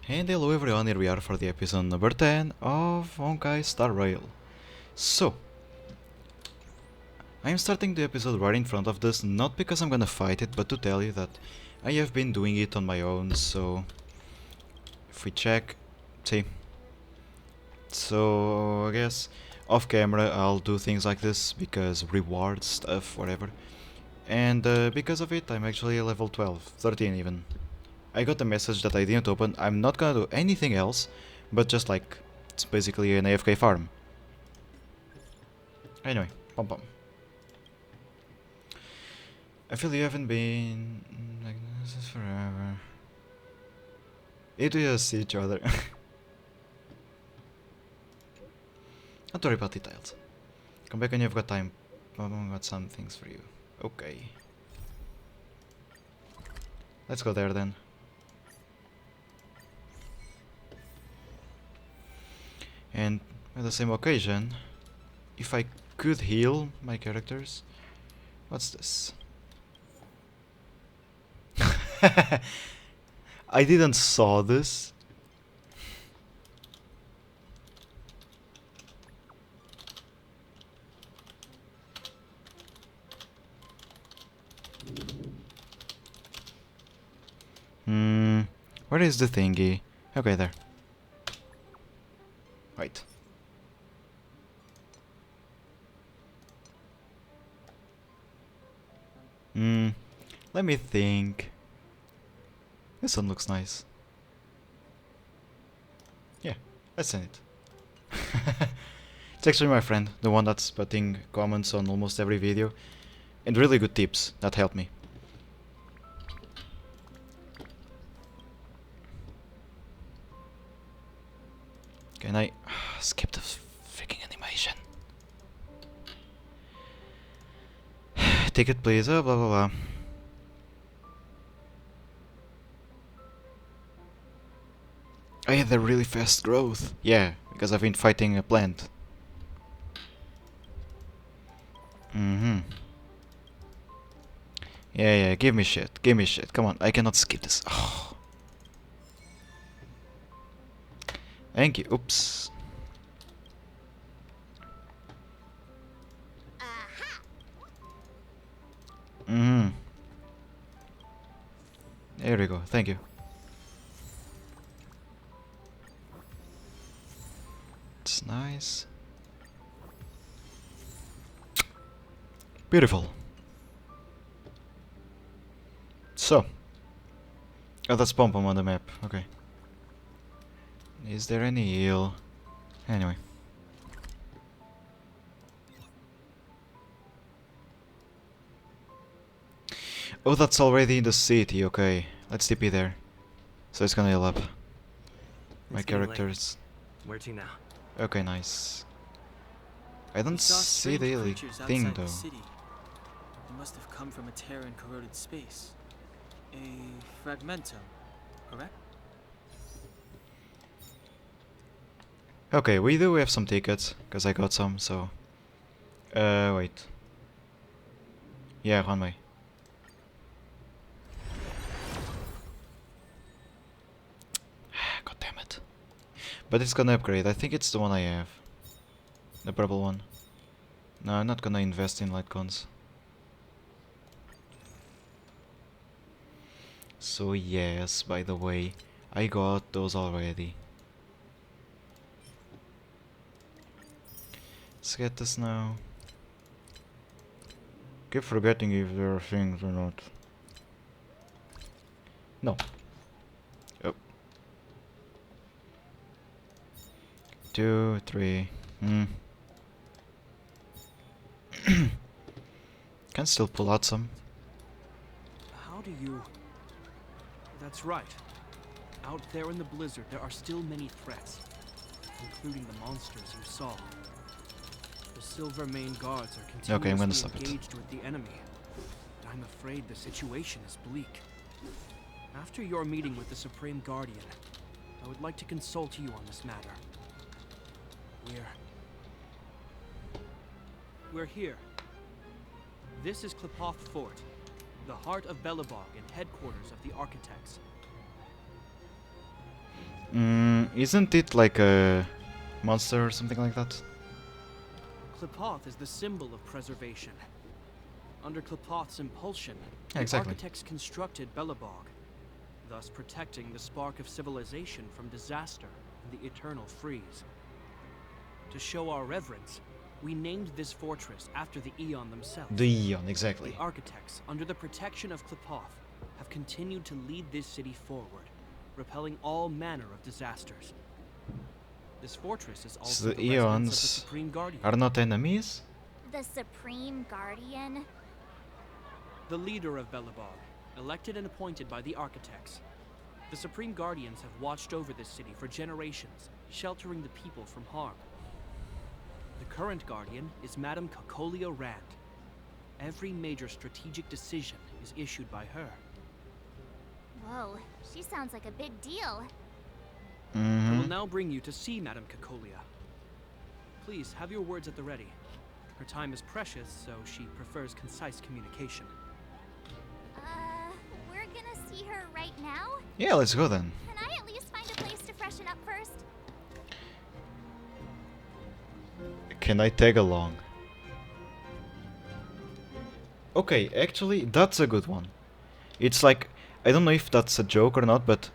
And hello everyone, here we are for the episode number 10 of Honkai Star Rail. So, I am starting the episode right in front of this, not because I'm gonna fight it, but to tell you that I have been doing it on my own, so... If we check... See. So, I guess off camera I'll do things like this, because rewards, stuff, whatever. And because of it, I'm actually a level 12, 13 even. I got a message that I didn't open. I'm not gonna do anything else, but just like, it's basically an AFK farm. Anyway, pom pom. I feel you haven't been like this forever. It we just see each other. Don't worry about details. Come back when you've got time. I've got some things for you. Okay. Let's go there then. And on the same occasion, if I could heal my characters... What's this? I didn't saw this. Where is the thingy? Okay, there. Right. Let me think. This one looks nice. Yeah, let's send it. It's actually my friend, the one that's putting comments on almost every video. And really good tips that help me. Can I skip the freaking animation? Ticket please, blah blah blah. I had a really fast growth. Yeah, because I've been fighting a plant. Yeah, give me shit. Give me shit. Come on, I cannot skip this. Oh. Thank you. Oops. There we go. Thank you. It's nice. Beautiful. So. Oh, that's Pom Pom on the map. Okay. Is there any heal? Anyway. Oh, that's already in the city. Okay. Let's TP there. So it's gonna heal up. My characters. Where to now? Okay, nice. I don't see the healing thing though. They must have come from a tear in corroded space. A fragmentum, correct? Okay, we do have some tickets, because I got some, so... wait. Yeah, one way. God damn it. But it's gonna upgrade, I think it's the one I have. The purple one. No, I'm not gonna invest in light cons. So yes, by the way, I got those already. Let's get this now. Keep forgetting if there are things or not. No. Oh. 2, 3. Can still pull out some. How do you... That's right. Out there in the blizzard, there are still many threats, including the monsters you saw. The Silver Mane guards are continuously engaged with the enemy, but I'm afraid the situation is bleak. After your meeting with the Supreme Guardian, I would like to consult you on this matter. We're here. This is Klipoth Fort, the heart of Belobog and headquarters of the Architects. Isn't it like a monster or something like that? Qlipoth is the symbol of preservation. Under Qlipoth's impulsion, Yeah, the exactly. architects constructed Belobog, thus protecting the spark of civilization from disaster and the eternal freeze. To show our reverence, we named this fortress after the Aeon themselves. The Eon, exactly. The architects, under the protection of Qlipoth, have continued to lead this city forward, repelling all manner of disasters. This fortress is also So the the residence of the Eons Supreme Guardian. are not enemies? The Supreme Guardian? The leader of Belobog, elected and appointed by the architects. The Supreme Guardians have watched over this city for generations, sheltering the people from harm. The current Guardian is Madame Cocolia Rand. Every major strategic decision is issued by her. Whoa, she sounds like a big deal. I Mm-hmm. will now bring you to see Madame Cocolia. Please, have your words at the ready. Her time is precious, so she prefers concise communication. We're gonna see her right now? Yeah, let's go then. Can I at least find a place to freshen up first? Can I tag along? Okay, actually, that's a good one. It's like, I don't know if that's a joke or not, but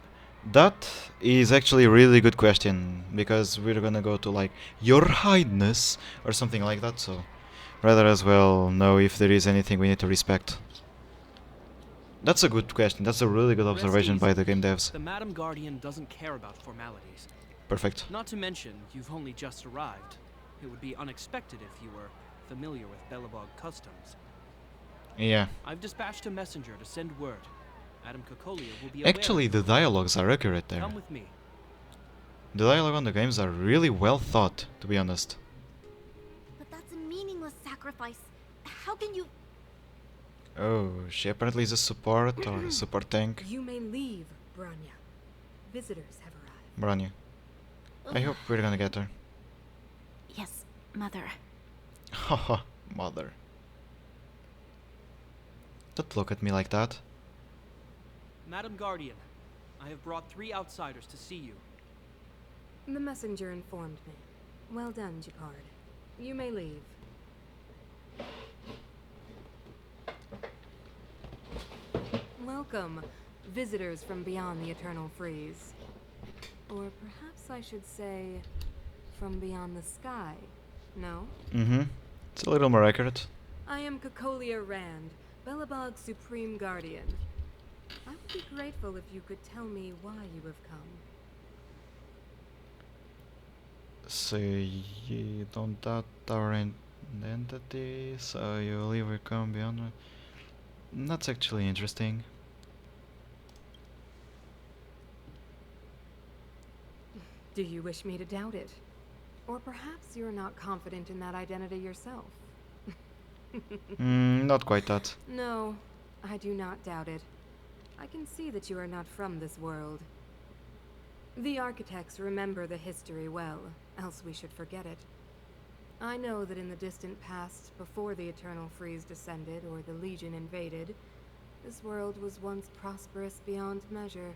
that is actually a really good question, because we're gonna go to like, Your Highness, or something like that, so rather as well know if there is anything we need to respect. That's a good question, that's a really good Rest observation by easy. the game devs. The Madame Guardian doesn't care about formalities. Perfect. Not to mention, you've only just arrived. It would be unexpected if you were familiar with Belobog customs. Yeah. I've dispatched a messenger to send word. Madame Cocolia will be aware Actually, of the your dialogues are accurate there. Come with me. The dialogue on the games are really well thought, to be honest. But that's a meaningless sacrifice. How can you... Oh, she apparently is a support or a support tank. You may leave, Branya. Visitors have arrived. Branya. I hope we're gonna get her. Yes, Mother. Haha, mother. Don't look at me like that. Madame Guardian, I have brought 3 outsiders to see you. The messenger informed me. Well done, Japard. You may leave. Welcome, visitors from beyond the Eternal Freeze. Or perhaps I should say, from beyond the sky. No? Mm-hmm. It's a little more accurate. I am Cocolia Rand, Belobog's Supreme Guardian. I would be grateful if you could tell me why you have come. So you don't doubt our identity, so you leave or come beyond. That's actually interesting. Do you wish me to doubt it? Or perhaps you're not confident in that identity yourself? Not quite that. No, I do not doubt it. I can see that you are not from this world. The architects remember the history well, else we should forget it. I know that in the distant past, before the Eternal Freeze descended or the Legion invaded, this world was once prosperous beyond measure.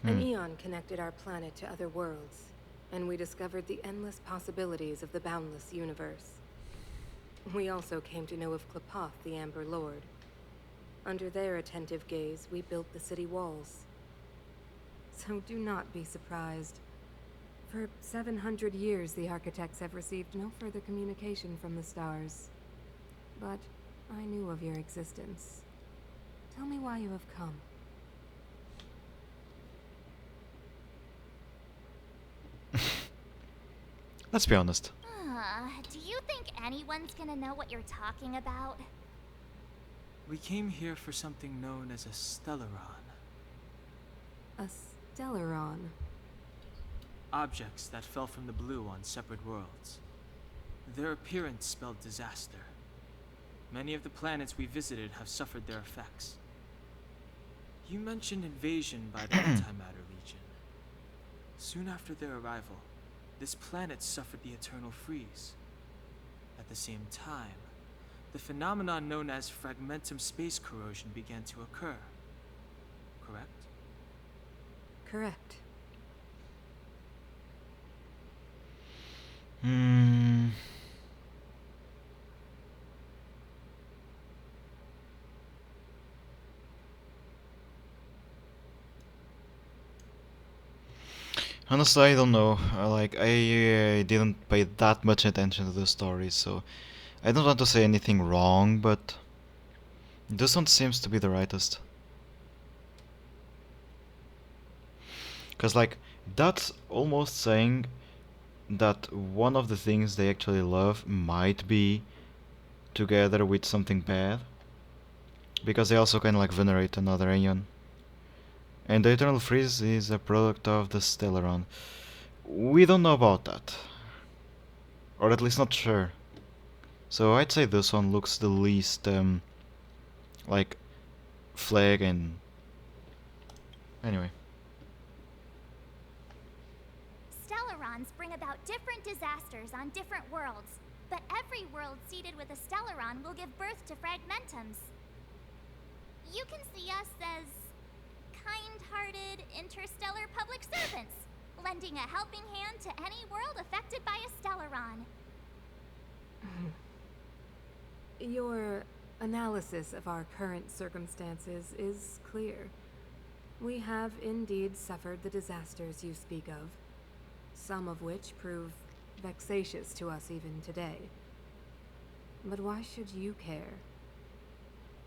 An eon connected our planet to other worlds, and we discovered the endless possibilities of the boundless universe. We also came to know of Qlipoth, the Amber Lord. Under their attentive gaze, we built the city walls. So do not be surprised. For 700 years, the architects have received no further communication from the stars. But I knew of your existence. Tell me why you have come. Let's be honest. Do you think anyone's gonna know what you're talking about? We came here for something known as a Stellaron. A Stellaron. Objects that fell from the blue on separate worlds. Their appearance spelled disaster. Many of the planets we visited have suffered their effects. You mentioned invasion by the Antimatter Legion. Soon after their arrival, this planet suffered the Eternal Freeze. At the same time, the phenomenon known as fragmentum space corrosion began to occur. Correct? Correct. Honestly, I don't know. I didn't pay that much attention to the story, so I don't want to say anything wrong, but this one seems to be the rightest. Cause like that's almost saying that one of the things they actually love might be together with something bad, because they also kind of like venerate another Aeon. And the Eternal Freeze is a product of the Stellaron. We don't know about that, or at least not sure. So I'd say this one looks the least like flag and anyway. Stellarons bring about different disasters on different worlds, but every world seeded with a Stellaron will give birth to fragmentums. You can see us as kind-hearted interstellar public servants, lending a helping hand to any world affected by a Stellaron. Your analysis of our current circumstances is clear. We have indeed suffered the disasters you speak of, some of which prove vexatious to us even today. But why should you care?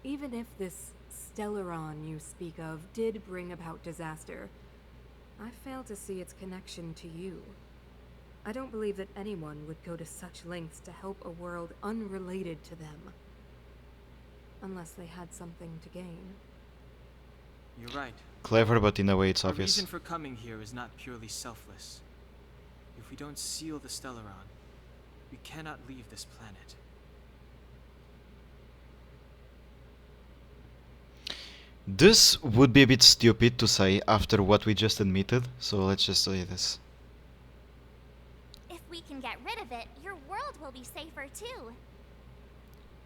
Even if this Stellaron you speak of did bring about disaster, I fail to see its connection to you. I don't believe that anyone would go to such lengths to help a world unrelated to them. Unless they had something to gain. You're right. Clever, but in a way it's Our obvious. reason for coming here is not purely selfless. If we don't seal the Stellaron, we cannot leave this planet. This would be a bit stupid to say after what we just admitted, so let's just say this. If we can get rid of it, your world will be safer too.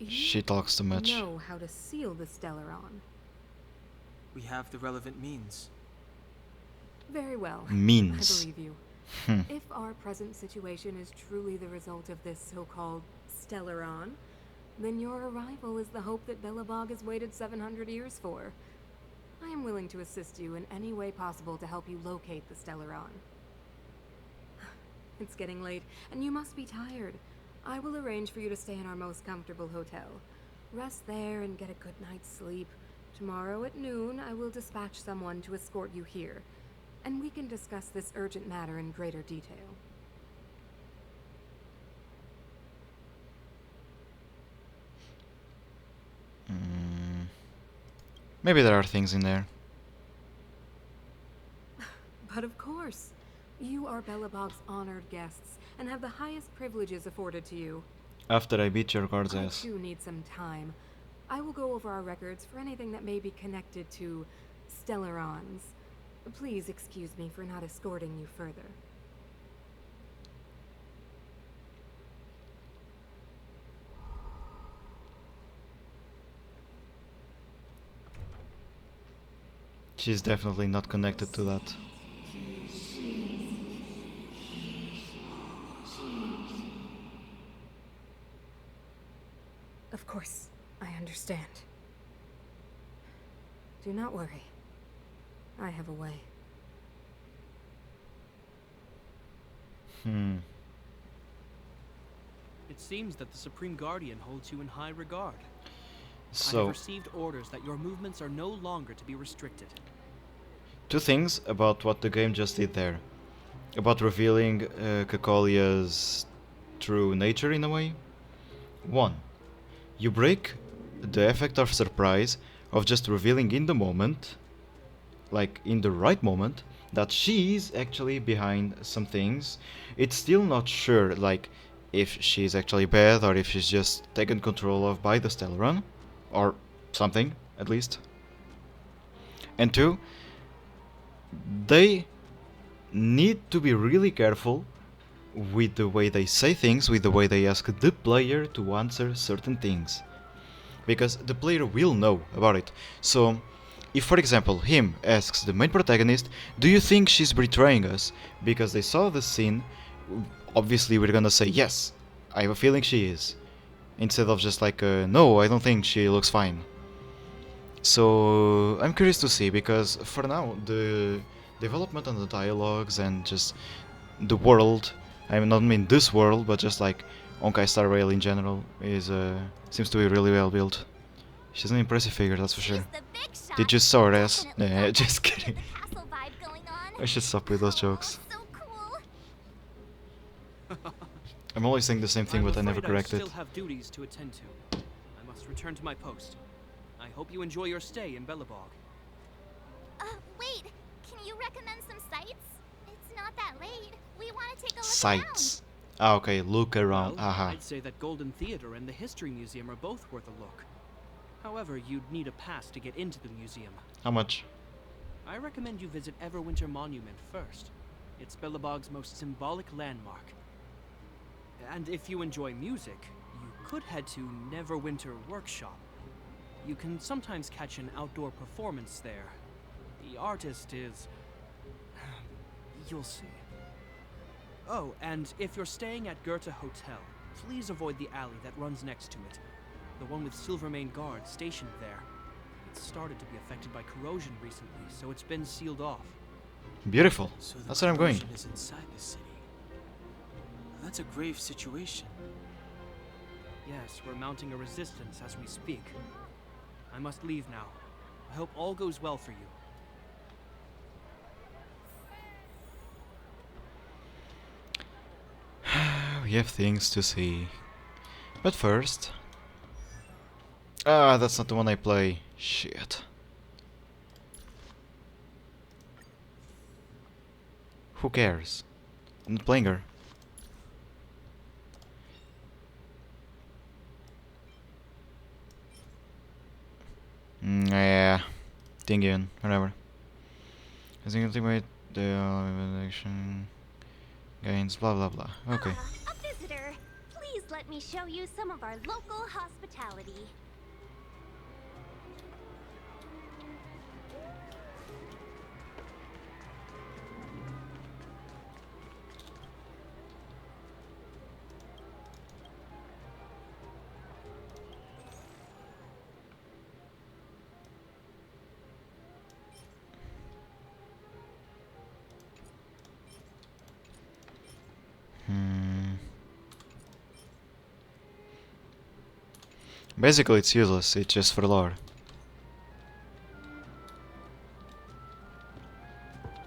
She talks too much. Know how to seal the Stellaron. We have the relevant means. Very well. Means. I believe you. Hmm. If our present situation is truly the result of this so-called Stellaron, then your arrival is the hope that Belobog has waited 700 years for. I am willing to assist you in any way possible to help you locate the Stellaron. It's getting late, and you must be tired. I will arrange for you to stay in our most comfortable hotel. Rest there and get a good night's sleep. Tomorrow at noon, I will dispatch someone to escort you here, and we can discuss this urgent matter in greater detail. Maybe there are things in there. But of course, you are Belobog's honored guests, and have the highest privileges afforded to you. After I beat your guard's I ass. too need some time. I will go over our records for anything that may be connected to Stellarons. Please excuse me for not escorting you further. She's definitely not connected to that. Of course, I understand. Do not worry. I have a way. It seems that the Supreme Guardian holds you in high regard. I So, have received orders that your movements are no longer to be restricted. two things about what the game just did there. About revealing Cocolia's true nature in a way. One, you break the effect of surprise of just revealing in the moment, like in the right moment, that she's actually behind some things. It's still not sure, like, if she's actually bad or if she's just taken control of by the Stellaron, or something, at least. And two, they need to be really careful with the way they say things, with the way they ask the player to answer certain things. Because the player will know about it. So, if for example him asks the main protagonist, do you think she's betraying us? Because they saw the scene, obviously we're gonna say yes, I have a feeling she is. Instead of just like, no, I don't think she looks fine. So I'm curious to see, because for now development and the dialogues and just the world. I mean, not mean this world, but just like Honkai Star Rail in general is seems to be really well built. She's an impressive figure, that's for She's sure. the big shot. Did you saw her ass? Definitely Nah, got just that Key kidding. of the castle vibe going on. I should stop with those Oh, jokes. so cool. I'm always saying the same thing, but I never correct I it. still have duties to attend to. I must return to my post. I hope you enjoy your stay in Belobog. Wait. Can you recommend some sites? It's not that late. We want to take a look Sights. Ah, okay, look around. Well, Aha. I'd say that Golden Theater and the History Museum are both worth a look. However, you'd need a pass to get into the museum. How much? I recommend you visit Everwinter Monument first. It's Belobog's most symbolic landmark. And if you enjoy music, you could head to Neverwinter Workshop. You can sometimes catch an outdoor performance there. The artist is... you'll see. Oh, and if you're staying at Goethe Hotel, please avoid the alley that runs next to it. The one with Silvermane guards stationed there. It's started to be affected by corrosion recently, so it's been sealed off. Beautiful. So the That's where I'm going. corrosion is inside the city. That's a grave situation. Yes, we're mounting a resistance as we speak. I must leave now. I hope all goes well for you. We have things to see. But first... Ah, that's not the one I play. Shit. Who cares? I'm not playing her. Yeah. Thing in, whatever. I think ultimate the action gains blah blah blah. Okay. A visitor. Please let me show you some of our local hospitality. Basically, it's useless. It's just for lore.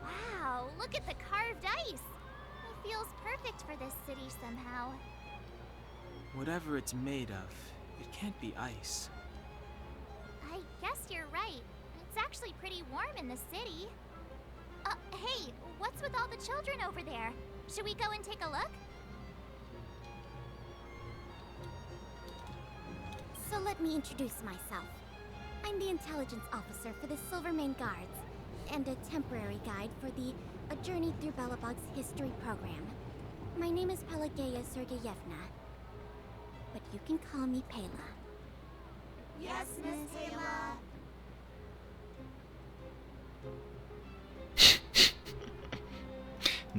Wow, look at the carved ice. It feels perfect for this city somehow. Whatever it's made of, it can't be ice. I guess you're right. It's actually pretty warm in the city. Hey, what's with all the children over there? Should we go and take a look? So let me introduce myself. I'm the intelligence officer for the Silvermane Guards, and a temporary guide for the A Journey Through Belobog's History program. My name is Pelageya Sergeyevna, but you can call me Pela. Yes, Miss Pela.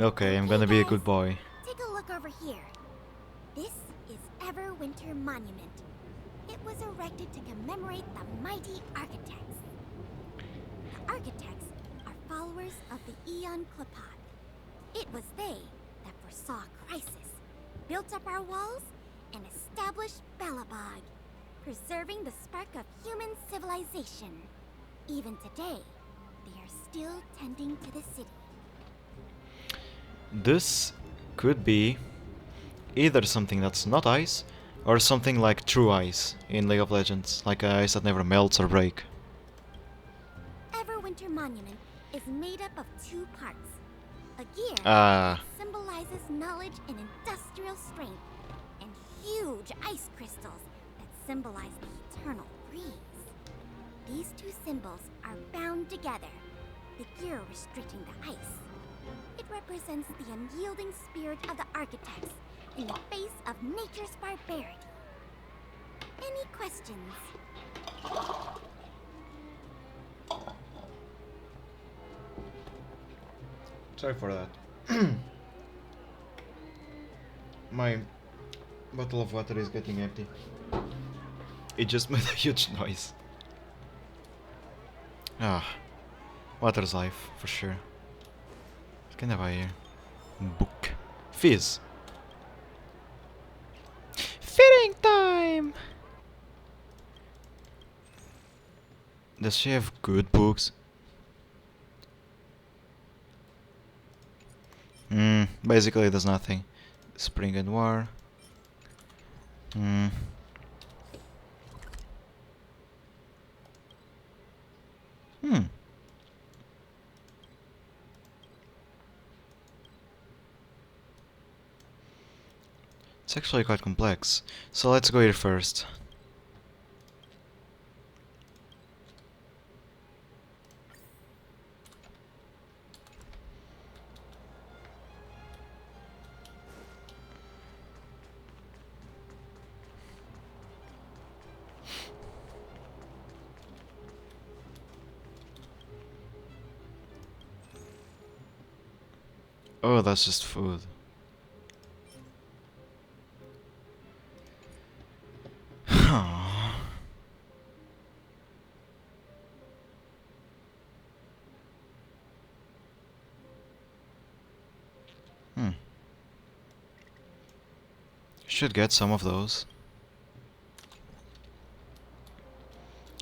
Okay, I'm gonna be a good boy. Take a look over here. This is Everwinter Monument. It was erected to commemorate the mighty architects. The architects are followers of the Aeon Klapat. It was they that foresaw crisis, built up our walls, and established Belobog, preserving the spark of human civilization. Even today, they are still tending to the city. This could be either something that's not ice, or something like true ice in League of Legends, like ice that never melts or break. Everwinter Monument is made up of two parts. A gear Ah. that symbolizes knowledge and industrial strength, and huge ice crystals that symbolize the eternal breeze. These two symbols are bound together, the gear restricting the ice. It represents the unyielding spirit of the architects in the face of nature's barbarity. Any questions? Sorry for that. My bottle of water is getting empty. It just made a huge noise. Ah, water's life, for sure. Can I buy here? Book. Fizz. Fitting time! Does she have good books? Basically there's nothing. Spring and War. Hmm. Hmm. It's actually quite complex. So let's go here first. Oh, that's just food. Hmm. Should get some of those.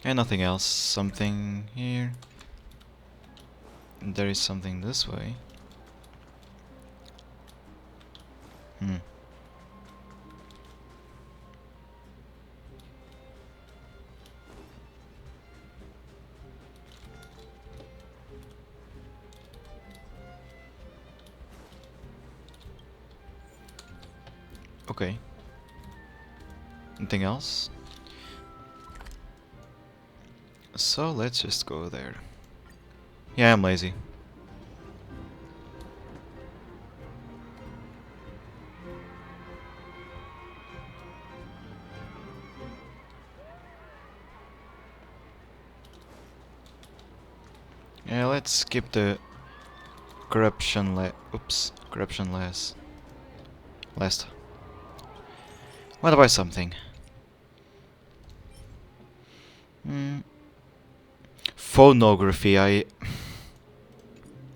And nothing else. Something here. There is something this way. Hmm. Okay. Anything else? So let's just go there. Yeah, I'm lazy. Yeah, let's skip the corruption last. What about something? Phonography,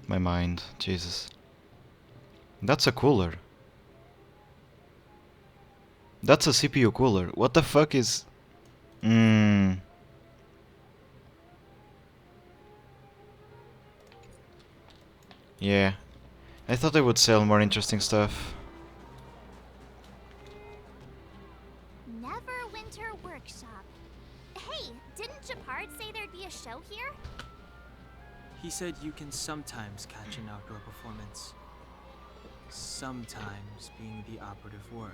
my mind, Jesus. That's a cooler. That's a CPU cooler. What the fuck is... Yeah. I thought they would sell more interesting stuff. Neverwinter Workshop. Hey, didn't Japard say there'd be a show here? He said you can sometimes catch an outdoor performance. Sometimes being the operative word.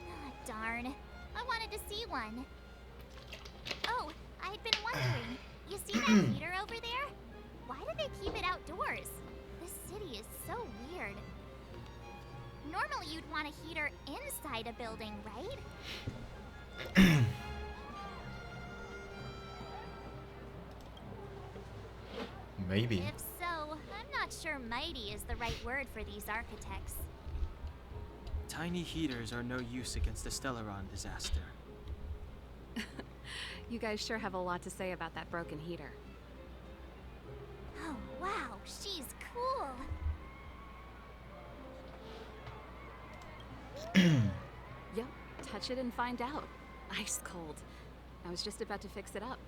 Ah, darn. I wanted to see one. Oh, I'd been wondering. You see that heater over there? Why do they keep it outdoors? This city is so weird. Normally you'd want a heater inside a building, right? Maybe. If so, I'm not sure mighty is the right word for these architects. Tiny heaters are no use against the Stellaron disaster. You guys sure have a lot to say about that broken heater. Oh, wow, she's cool. Yep, touch it and find out. Ice cold. I was just about to fix it up.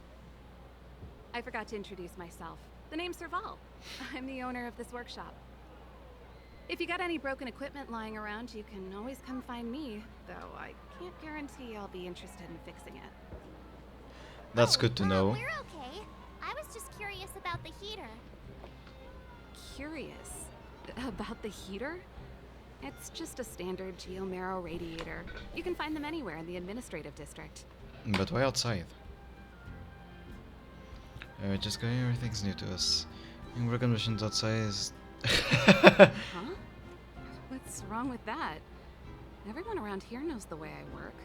I forgot to introduce myself. The name's Serval. I'm the owner of this workshop. If you got any broken equipment lying around, you can always come find me, though I can't guarantee I'll be interested in fixing it. That's good to know. We're okay. I was just curious about the heater. Curious? About the heater? It's just a standard geomarrow radiator. You can find them anywhere in the administrative district. But why outside? Just going, everything's new to us. And work conditions outside is... Huh? What's wrong with that? Everyone around here knows the way I work.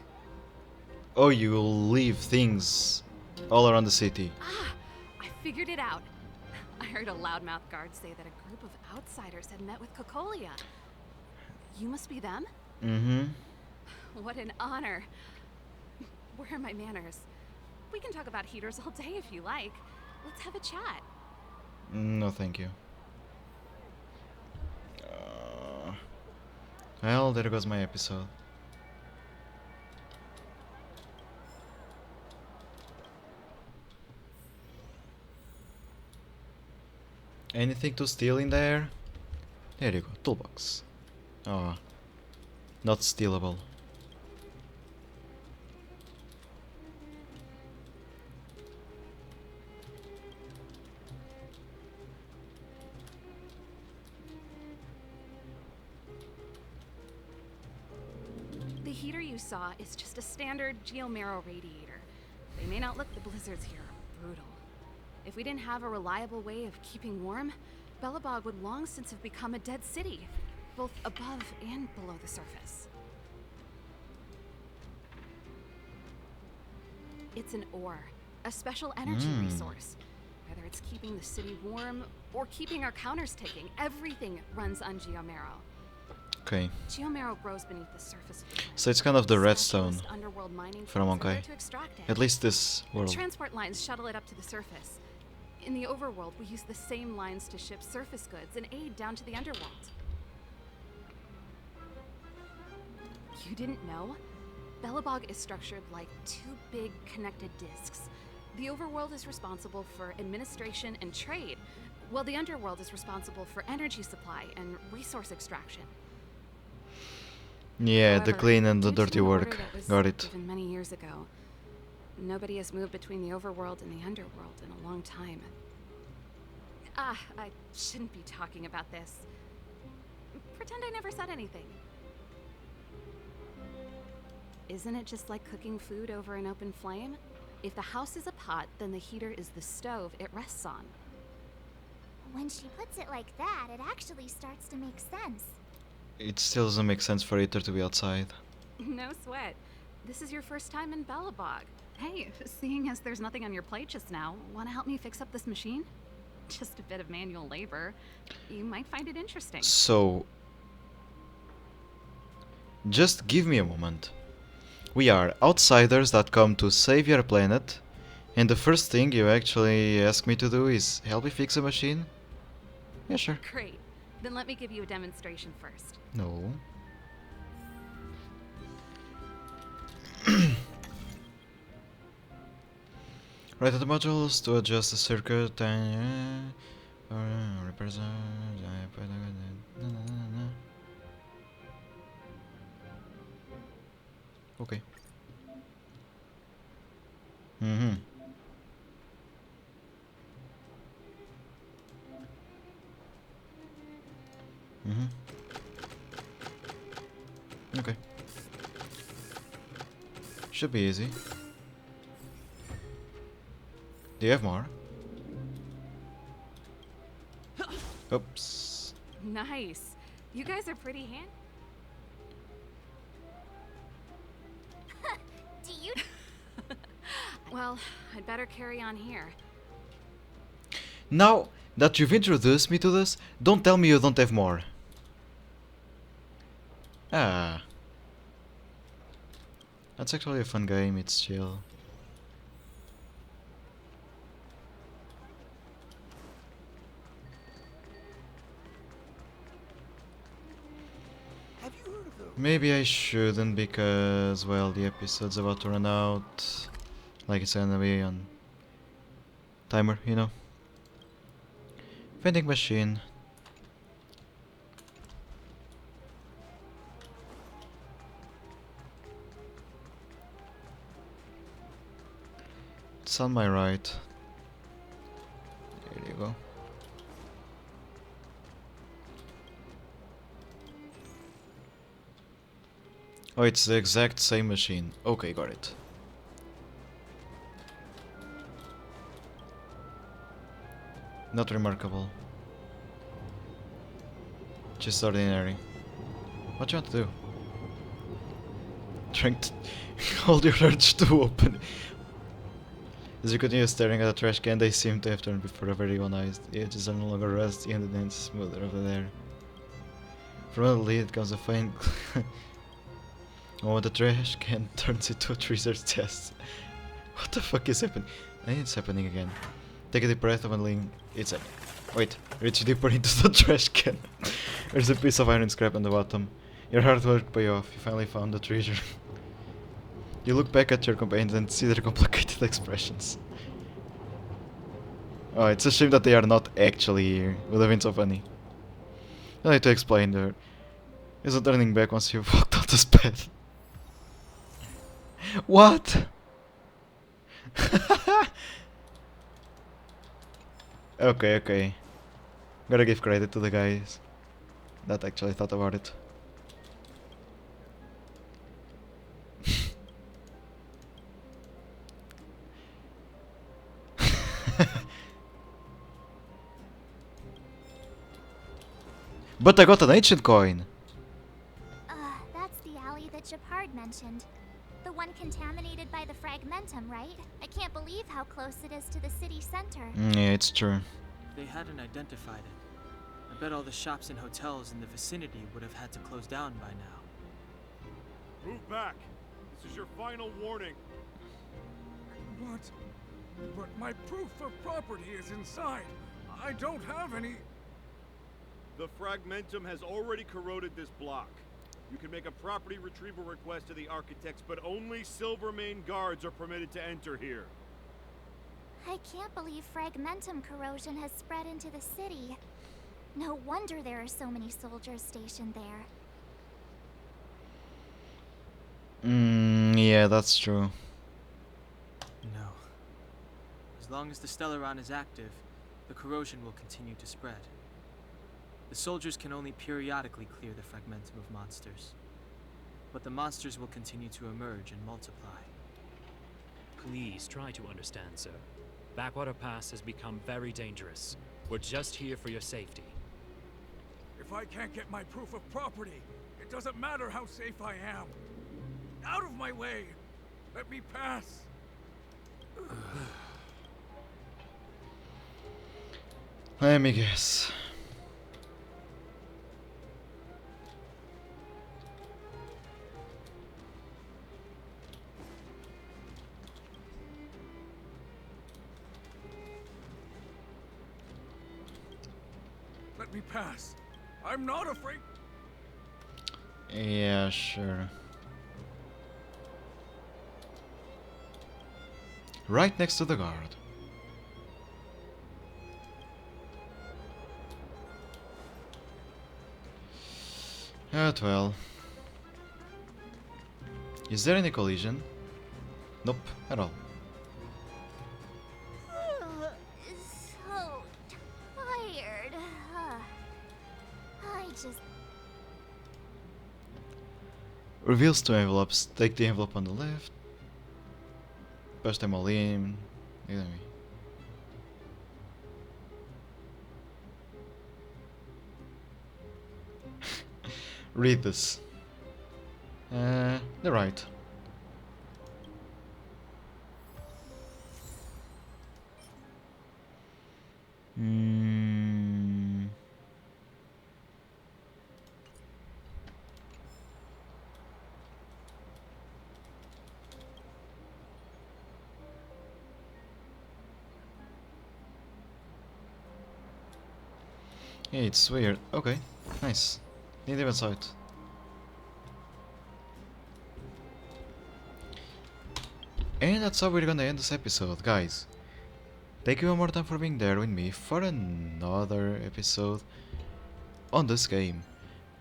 Oh, you leave things all around the city. Ah! I figured it out. I heard a loudmouth guard say that a group of outsiders had met with Cocolia. You must be them? Mm-hmm. What an honor. Where are my manners? We can talk about heaters all day if you like. Let's have a chat. No, thank you. Well, there goes my episode. Anything to steal in there? There you go, toolbox. Oh, not stealable. The heater you saw is just a standard geomarrow radiator. They may not look the blizzards here are brutal. If we didn't have a reliable way of keeping warm, Belobog would long since have become a dead city, both above and below the surface. It's an ore, a special energy resource. Whether it's keeping the city warm or keeping our counters ticking, everything runs on geomarrow. Okay, Geomarrow grows beneath the surface of the planet. so it's kind of the redstone Specialist underworld mining from firms are there Honkai. to extract it. At least this world. Transport lines shuttle it up to the surface. In the overworld, we use the same lines to ship surface goods and aid down to the underworld. You didn't know? Belobog is structured like two big connected discs. The overworld is responsible for administration and trade, while the underworld is responsible for energy supply and resource extraction. Yeah, the However, clean and the due to dirty an order work. that was Got it. given many years ago, nobody has moved between the overworld and the underworld in a long time. I shouldn't be talking about this. Pretend I never said anything. Isn't it just like cooking food over an open flame? If the house is a pot, then the heater is the stove it rests on. When she puts it like that, it actually starts to make sense. It still doesn't make sense for Ether to be outside. No sweat. This is your first time in Belobog. Hey, seeing as there's nothing on your plate just now, want to help me fix up this machine? Just a bit of manual labor. You might find it interesting. So, just give me a moment. We are outsiders that come to save your planet, and the first thing you actually ask me to do is help me fix a machine? Yeah, sure. Great. Then let me give you a demonstration first. No. Right at the modules to adjust the circuit and okay. Mm-hmm. Mm-hmm. Okay. Should be easy. Do you have more? Oops. Nice. You guys are pretty handy. Do you? Well, I'd better carry on here. Now that you've introduced me to this, don't tell me you don't have more. Ah. That's actually a fun game, it's chill. Have you heard of those? Maybe I shouldn't because, well, the episode's about to run out. Like it's gonna be on timer, you know. Vending machine. It's on my right. There you go. Oh, it's the exact same machine. Okay, got it. Not remarkable. Just ordinary. What you want to do? Trying to hold your urge to open. As you continue staring at the trash can, they seem to have turned before very one eyes. The edges are no longer rusty and the dents smoother over there. From the lid comes a faint oh, the trash can turns into a research test. What the fuck is happening? I think it's happening again. Take a deep breath and lean. It's happening. Wait, reach deeper into the trash can. There's a piece of iron scrap on the bottom. Your hard work pay off. You finally found the treasure. You look back at your companions and see their complicated expressions. Oh, it's a shame that they are not actually here. Would have been so funny. I need to explain there. Isn't turning back once you've walked out this path. What? Okay, okay. Gotta give credit to the guys that actually thought about it. But I got an ancient coin! That's the alley that Japard mentioned. The one contaminated by the fragmentum, right? I can't believe how close it is to the city center. Yeah, it's true. They hadn't identified it. I bet all the shops and hotels in the vicinity would have had to close down by now. Move back. This is your final warning. But my proof of property is inside. I don't have any. The fragmentum has already corroded this block. You can make a property retrieval request to the architects, but only Silvermane guards are permitted to enter here. I can't believe fragmentum corrosion has spread into the city. No wonder there are so many soldiers stationed there. Yeah, that's true. No. As long as the Stellaron is active, the corrosion will continue to spread. The soldiers can only periodically clear the fragmentum of monsters. But the monsters will continue to emerge and multiply. Please try to understand, sir. Backwater Pass has become very dangerous. We're just here for your safety. If I can't get my proof of property, it doesn't matter how safe I am. Out of my way! Let me pass! Let me guess. Let me pass. I'm not afraid. Yeah, sure. Right next to the guard. Well. Is there any collision? Nope, at all. So tired. I just... Reveals two envelopes. Take the envelope on the left. Push them all in. Look at me. Read this. The right. Yeah, it's weird. Okay, nice. Didn't even saw it. And that's how we're gonna end this episode, guys. Thank you one more time for being there with me for another episode on this game.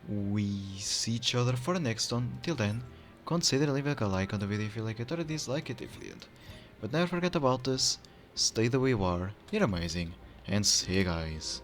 We see each other for the next one. Till then, consider leaving a like on the video if you like it or dislike it if you didn't. But never forget about this, stay the way you are, you're amazing, and see you guys.